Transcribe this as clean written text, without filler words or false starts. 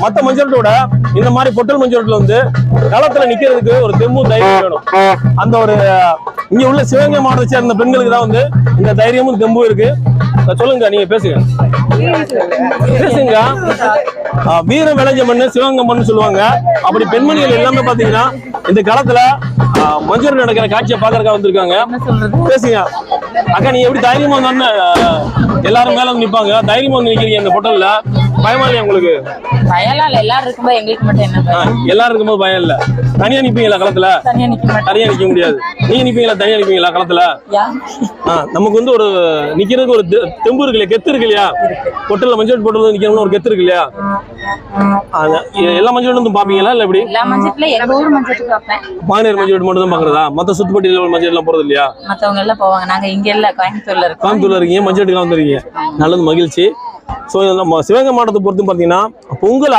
மத்த மஞ்சளோட இந்த மாதிரி பொட்டல் மஞ்சள் வந்து களத்துல நிக்கிறதுக்கு ஒரு தெம்பு தைரியம் வேணும். அந்த ஒரு இங்க உள்ள சிவகங்கை மாவட்டத்தை சேர்ந்த பெண்களுக்கு தான் வந்து இந்த தைரியமும் தெம்பும் இருக்கு. சொல்லுங்க, நீங்க பேசுங்க. வீர விளைஞ்ச மண்ணு சிவகங்கை மண்ணு சொல்லுவாங்க. அப்படி பெண்மணிகள் எல்லாமே பாத்தீங்கன்னா இந்த களத்துல மஞ்சள் நடக்கிற காட்சியை பாக்குறதுக்காக வந்திருக்காங்க. பேசுங்க அக்கா, நீ எப்படி தைரியமா வந்தோன்னு எல்லாரும் மேல வந்து நிப்பாங்க, தைரியமா வந்து நிக்கிறீங்க இந்த பொட்டல்ல, பயமா இல்லையா உங்களுக்கு? பயம்லாம் இல்ல, எல்லாரும் இருக்கும்போது எங்களுக்கு மட்டும் என்ன பயம்? எல்லாரும் இருக்கும்போது பயம் இல்ல. தனியா நிப்பீங்களா களத்துல? தனியா நிக்க மாட்டேன். தனியா நிக்க முடியாது. நீங்க நிப்பீங்களா? தனியா நிப்பீங்களா களத்துல? நமக்கு வந்து ஒரு நிக்கிறதுக்கு ஒரு தெம்பு இருக்கு இல்லையா, கெத்து இருக்கு இல்லையா? பொட்டல்ல மஞ்சள் போட்டு நிக்கணும்னு ஒரு கெத்து இருக்கு இல்லையா? எல்லா மஞ்சள் வந்து பாப்பீங்களா இல்ல எப்படி? எல்லா மஞ்சள்ல எங்க ஊர் மஞ்சள் பாப்பேன். பானேர் மஞ்சள் மட்டும் தான் பாக்குறதா? மத்த சுத்துப்பட்டியில உள்ள மஞ்சள் எல்லாம் போறது இல்லையா? மத்தவங்க எல்லாம் போவாங்க, நாங்க இங்க இல்ல, கோயம்புத்தூர்ல இருக்கோம். கோயம்புத்தூர்ல இருக்கீங்க, மஞ்சள் எடுக்கலாம் வந்துருக்கீங்க. நல்லது, மகிழ்ச்சி. ஸோ சிவகங்கை மாவட்டத்தை பொறுத்து பார்த்தீங்கன்னா பொங்கல்